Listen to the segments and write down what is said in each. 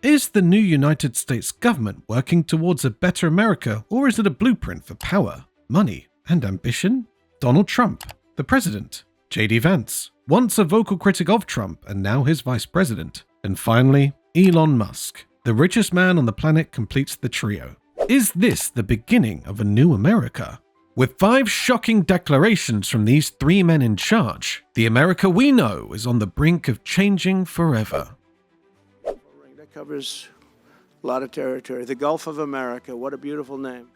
Is the new United States government working towards a better America, or is it a blueprint for power, money, and ambition? Donald Trump, the president. J.D. Vance, once a vocal critic of Trump and now his vice president. And finally, Elon Musk, the richest man on the planet, completes the trio. Is this the beginning of a new America? With 5 shocking declarations from these 3 men in charge, the America we know is on the brink of changing forever. That covers a lot of territory. The Gulf of America, what a beautiful name.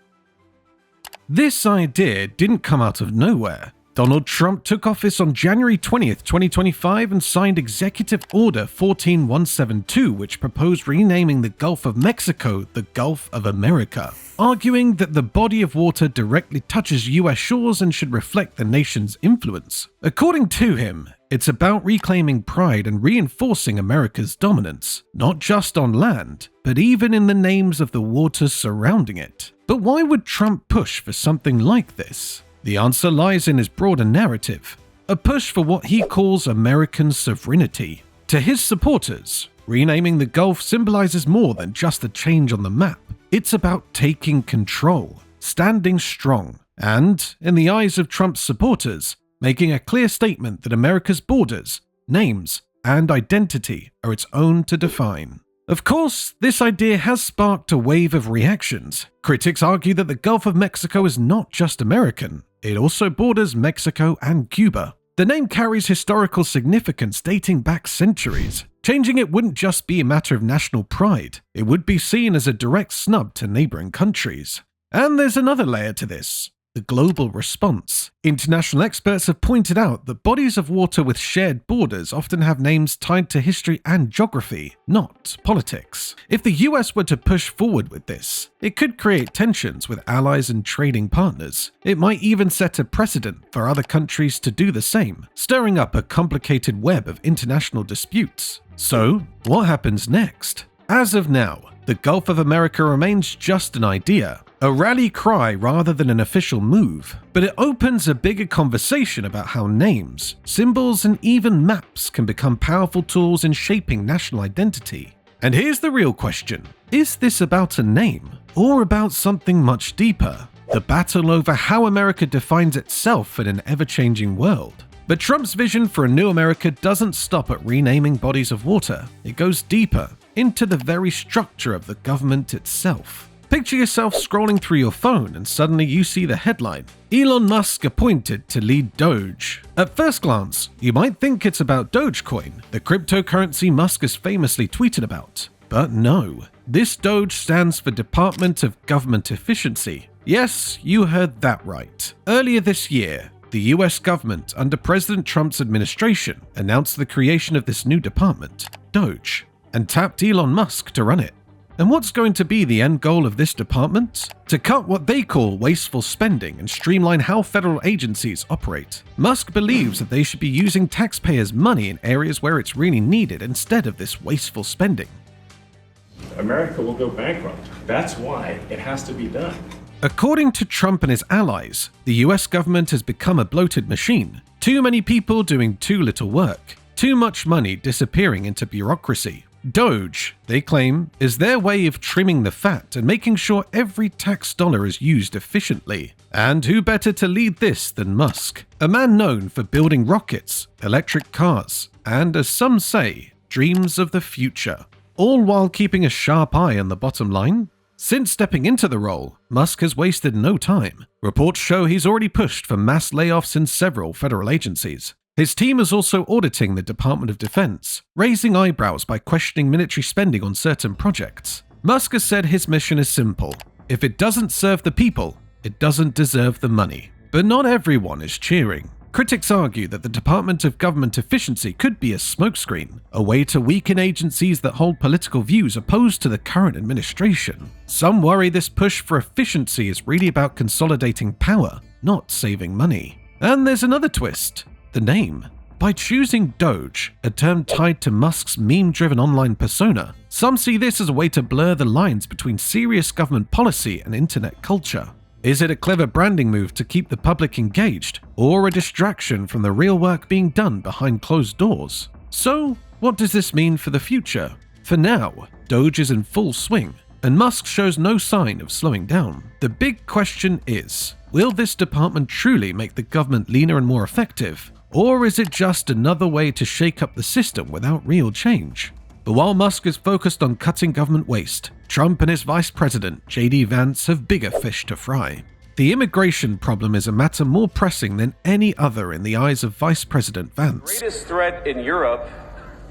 This idea didn't come out of nowhere. Donald Trump took office on January 20th, 2025 and signed Executive Order 14172, which proposed renaming the Gulf of Mexico the Gulf of America, arguing that the body of water directly touches US shores and should reflect the nation's influence. According to him, it's about reclaiming pride and reinforcing America's dominance, not just on land, but even in the names of the waters surrounding it. But why would Trump push for something like this? The answer lies in his broader narrative, a push for what he calls American sovereignty. To his supporters, renaming the Gulf symbolizes more than just a change on the map. It's about taking control, standing strong, and, in the eyes of Trump's supporters, making a clear statement that America's borders, names, and identity are its own to define. Of course, this idea has sparked a wave of reactions. Critics argue that the Gulf of Mexico is not just American, it also borders Mexico and Cuba. The name carries historical significance dating back centuries. Changing it wouldn't just be a matter of national pride, it would be seen as a direct snub to neighboring countries. And there's another layer to this. The global response. International experts have pointed out that bodies of water with shared borders often have names tied to history and geography, not politics. If the US were to push forward with this, it could create tensions with allies and trading partners. It might even set a precedent for other countries to do the same, stirring up a complicated web of international disputes. So, what happens next? As of now, the Gulf of America remains just an idea, a rally cry rather than an official move, but it opens a bigger conversation about how names, symbols, and even maps can become powerful tools in shaping national identity. And here's the real question: is this about a name, or about something much deeper? The battle over how America defines itself in an ever-changing world. But Trump's vision for a new America doesn't stop at renaming bodies of water. It goes deeper, into the very structure of the government itself. Picture yourself scrolling through your phone and suddenly you see the headline, Elon Musk appointed to lead DOGE. At first glance, you might think it's about Dogecoin, the cryptocurrency Musk has famously tweeted about. But no, this DOGE stands for Department of Government Efficiency. Yes, you heard that right. Earlier this year, the US government under President Trump's administration announced the creation of this new department, DOGE, and tapped Elon Musk to run it. And what's going to be the end goal of this department? To cut what they call wasteful spending and streamline how federal agencies operate. Musk believes that they should be using taxpayers' money in areas where it's really needed instead of this wasteful spending. America will go bankrupt. That's why it has to be done. According to Trump and his allies, the US government has become a bloated machine. Too many people doing too little work. Too much money disappearing into bureaucracy. DOGE, they claim, is their way of trimming the fat and making sure every tax dollar is used efficiently. And who better to lead this than Musk, a man known for building rockets, electric cars, and, as some say, dreams of the future, all while keeping a sharp eye on the bottom line? Since stepping into the role, Musk has wasted no time. Reports show he's already pushed for mass layoffs in several federal agencies. His team is also auditing the Department of Defense, raising eyebrows by questioning military spending on certain projects. Musk has said his mission is simple. If it doesn't serve the people, it doesn't deserve the money. But not everyone is cheering. Critics argue that the Department of Government Efficiency could be a smokescreen, a way to weaken agencies that hold political views opposed to the current administration. Some worry this push for efficiency is really about consolidating power, not saving money. And there's another twist. The name. By choosing DOGE, a term tied to Musk's meme-driven online persona, some see this as a way to blur the lines between serious government policy and internet culture. Is it a clever branding move to keep the public engaged, or a distraction from the real work being done behind closed doors? So, what does this mean for the future? For now, DOGE is in full swing, and Musk shows no sign of slowing down. The big question is, will this department truly make the government leaner and more effective? Or is it just another way to shake up the system without real change? But while Musk is focused on cutting government waste, Trump and his vice president, JD Vance, have bigger fish to fry. The immigration problem is a matter more pressing than any other in the eyes of Vice President Vance. The greatest threat in Europe,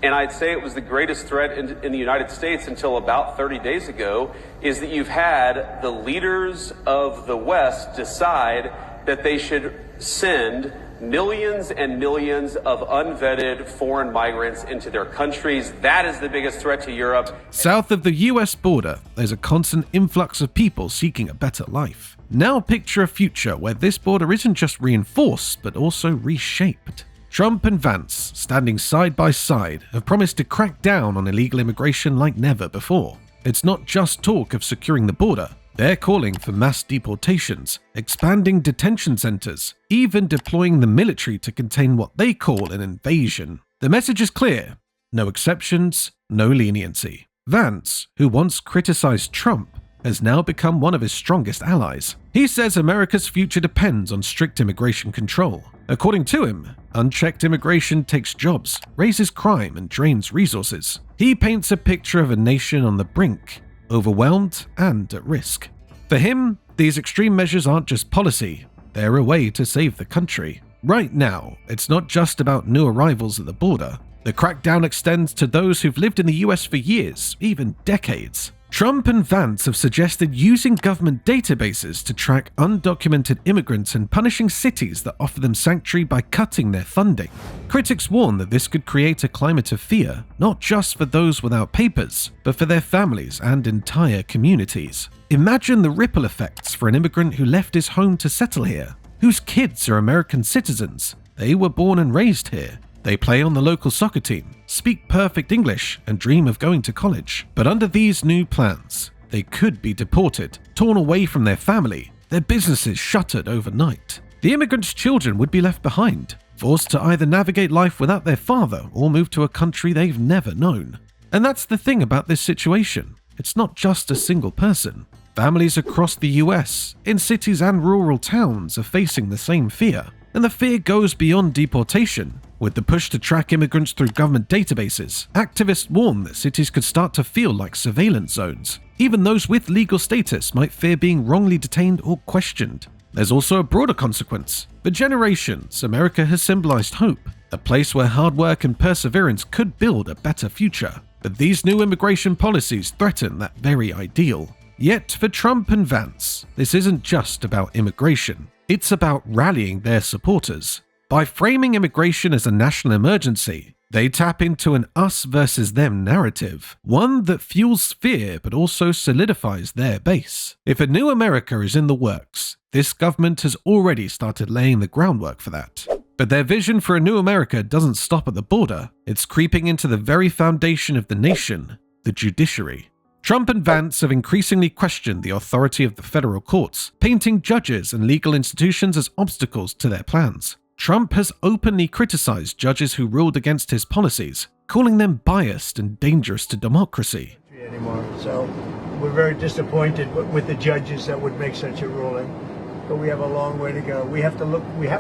and I'd say it was the greatest threat in the United States until about 30 days ago, is that you've had the leaders of the West decide that they should send millions and millions of unvetted foreign migrants into their countries. That is the biggest threat to Europe. South of the US border, there's a constant influx of people seeking a better life. Now picture a future where this border isn't just reinforced, but also reshaped. Trump and Vance, standing side by side, have promised to crack down on illegal immigration like never before. It's not just talk of securing the border. They're calling for mass deportations, expanding detention centers, even deploying the military to contain what they call an invasion. The message is clear: no exceptions, no leniency. Vance, who once criticized Trump, has now become one of his strongest allies. He says America's future depends on strict immigration control. According to him, unchecked immigration takes jobs, raises crime, and drains resources. He paints a picture of a nation on the brink, overwhelmed and at risk. For him, these extreme measures aren't just policy, they're a way to save the country. Right now, it's not just about new arrivals at the border. The crackdown extends to those who've lived in the US for years, even decades. Trump and Vance have suggested using government databases to track undocumented immigrants and punishing cities that offer them sanctuary by cutting their funding. Critics warn that this could create a climate of fear, not just for those without papers, but for their families and entire communities. Imagine the ripple effects for an immigrant who left his home to settle here, whose kids are American citizens. They were born and raised here. They play on the local soccer team, speak perfect English, and dream of going to college. But under these new plans, they could be deported, torn away from their family, their businesses shuttered overnight. The immigrants' children would be left behind, forced to either navigate life without their father or move to a country they've never known. And that's the thing about this situation. It's not just a single person. Families across the US, in cities and rural towns, are facing the same fear. And the fear goes beyond deportation. With the push to track immigrants through government databases, activists warn that cities could start to feel like surveillance zones. Even those with legal status might fear being wrongly detained or questioned. There's also a broader consequence. For generations, America has symbolized hope, a place where hard work and perseverance could build a better future. But these new immigration policies threaten that very ideal. Yet for Trump and Vance, this isn't just about immigration. It's about rallying their supporters. By framing immigration as a national emergency, they tap into an us versus them narrative, one that fuels fear but also solidifies their base. If a new America is in the works, this government has already started laying the groundwork for that. But their vision for a new America doesn't stop at the border, it's creeping into the very foundation of the nation, the judiciary. Trump and Vance have increasingly questioned the authority of the federal courts, painting judges and legal institutions as obstacles to their plans. Trump has openly criticized judges who ruled against his policies, calling them biased and dangerous to democracy. So we're very disappointed with the judges that would make such a ruling, but we have a long way to go. We have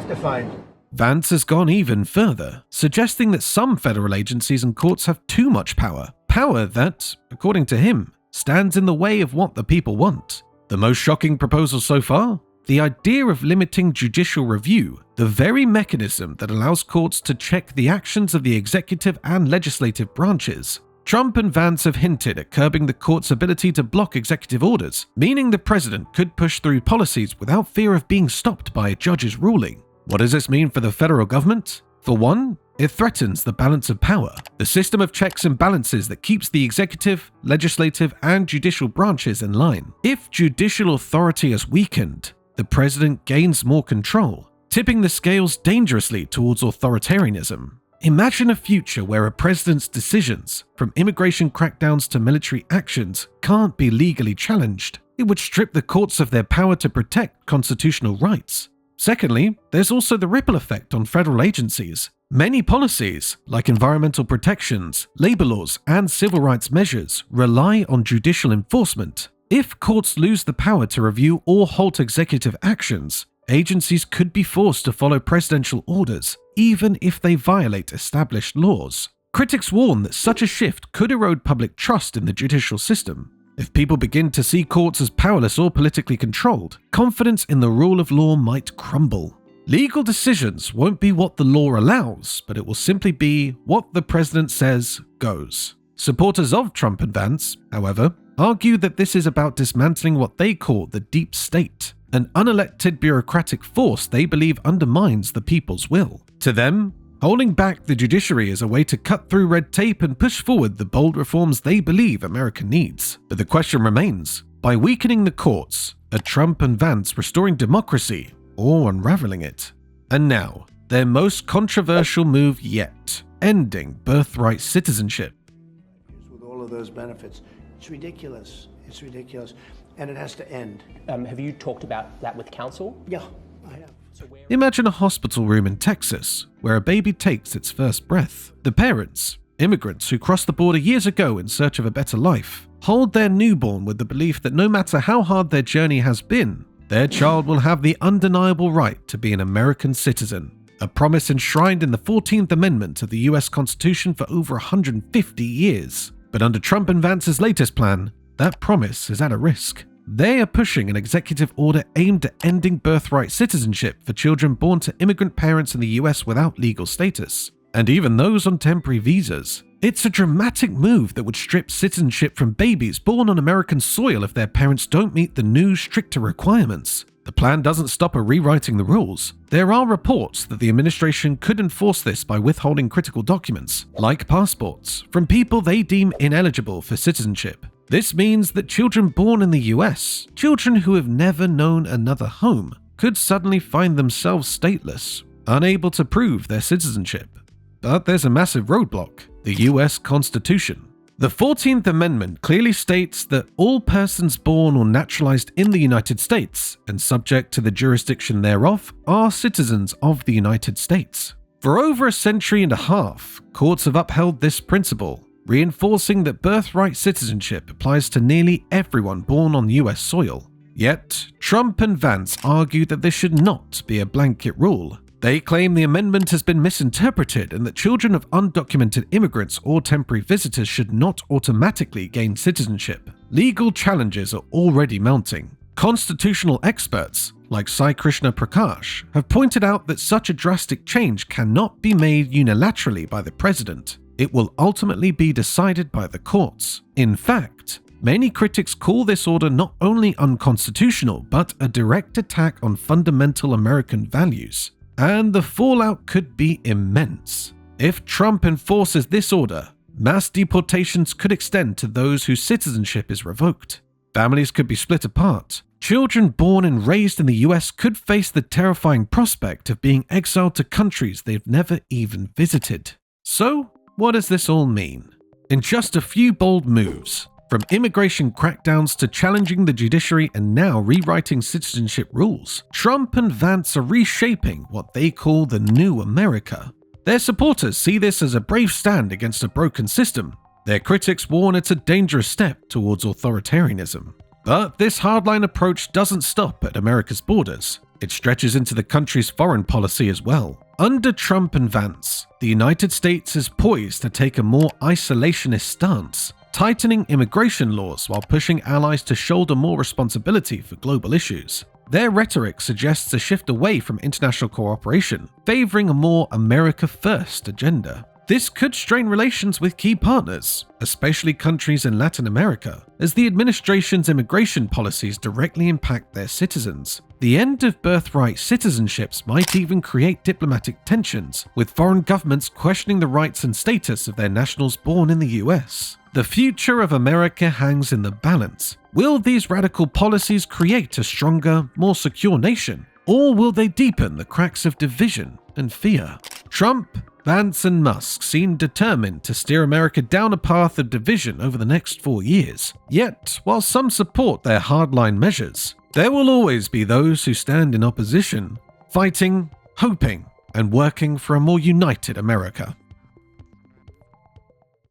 to find. Vance has gone even further, suggesting that some federal agencies and courts have too much power that, according to him, stands in the way of what the people want. The most shocking proposal so far? The idea of limiting judicial review, the very mechanism that allows courts to check the actions of the executive and legislative branches. Trump and Vance have hinted at curbing the court's ability to block executive orders, meaning the president could push through policies without fear of being stopped by a judge's ruling. What does this mean for the federal government? For one, it threatens the balance of power, the system of checks and balances that keeps the executive, legislative, and judicial branches in line. If judicial authority is weakened, the president gains more control, tipping the scales dangerously towards authoritarianism. Imagine a future where a president's decisions, from immigration crackdowns to military actions, can't be legally challenged. It would strip the courts of their power to protect constitutional rights. Secondly, there's also the ripple effect on federal agencies. Many policies, like environmental protections, labor laws, and civil rights measures, rely on judicial enforcement. If courts lose the power to review or halt executive actions, agencies could be forced to follow presidential orders, even if they violate established laws. Critics warn that such a shift could erode public trust in the judicial system. If people begin to see courts as powerless or politically controlled, confidence in the rule of law might crumble. Legal decisions won't be what the law allows, but it will simply be what the president says goes. Supporters of Trump and Vance, however, argue that this is about dismantling what they call the deep state, an unelected bureaucratic force they believe undermines the people's will. To them, holding back the judiciary is a way to cut through red tape and push forward the bold reforms they believe America needs. But the question remains, by weakening the courts, are Trump and Vance restoring democracy or unraveling it? And now, their most controversial move yet, ending birthright citizenship. With all of those benefits, it's ridiculous. It's ridiculous. And it has to end. Have you talked about that with counsel? Yeah, I have. Imagine a hospital room in Texas where a baby takes its first breath. The parents, immigrants who crossed the border years ago in search of a better life, hold their newborn with the belief that no matter how hard their journey has been, their child will have the undeniable right to be an American citizen, a promise enshrined in the 14th Amendment of the US Constitution for over 150 years. But under Trump and Vance's latest plan, that promise is at a risk. They are pushing an executive order aimed at ending birthright citizenship for children born to immigrant parents in the US without legal status, and even those on temporary visas. It's a dramatic move that would strip citizenship from babies born on American soil if their parents don't meet the new, stricter requirements. The plan doesn't stop at rewriting the rules. There are reports that the administration could enforce this by withholding critical documents, like passports, from people they deem ineligible for citizenship. This means that children born in the US, children who have never known another home, could suddenly find themselves stateless, unable to prove their citizenship. But there's a massive roadblock: the US Constitution. The 14th Amendment clearly states that all persons born or naturalized in the United States and subject to the jurisdiction thereof are citizens of the United States. For over a century and a half, courts have upheld this principle, reinforcing that birthright citizenship applies to nearly everyone born on US soil. Yet, Trump and Vance argue that this should not be a blanket rule. They claim the amendment has been misinterpreted and that children of undocumented immigrants or temporary visitors should not automatically gain citizenship. Legal challenges are already mounting. Constitutional experts, like Sai Krishna Prakash, have pointed out that such a drastic change cannot be made unilaterally by the president. It will ultimately be decided by the courts. In fact, many critics call this order not only unconstitutional, but a direct attack on fundamental American values. And the fallout could be immense. If Trump enforces this order, mass deportations could extend to those whose citizenship is revoked. Families could be split apart. Children born and raised in the US could face the terrifying prospect of being exiled to countries they've never even visited. So, what does this all mean? In just a few bold moves, from immigration crackdowns to challenging the judiciary and now rewriting citizenship rules, Trump and Vance are reshaping what they call the new America. Their supporters see this as a brave stand against a broken system. Their critics warn it's a dangerous step towards authoritarianism. But this hardline approach doesn't stop at America's borders. It stretches into the country's foreign policy as well. Under Trump and Vance, the United States is poised to take a more isolationist stance, tightening immigration laws while pushing allies to shoulder more responsibility for global issues. Their rhetoric suggests a shift away from international cooperation, favoring a more America-first agenda. This could strain relations with key partners, especially countries in Latin America, as the administration's immigration policies directly impact their citizens. The end of birthright citizenships might even create diplomatic tensions, with foreign governments questioning the rights and status of their nationals born in the US. The future of America hangs in the balance. Will these radical policies create a stronger, more secure nation? Or will they deepen the cracks of division and fear? Trump, Vance, and Musk seem determined to steer America down a path of division over the next 4 years. Yet, while some support their hardline measures, there will always be those who stand in opposition, fighting, hoping, and working for a more united America.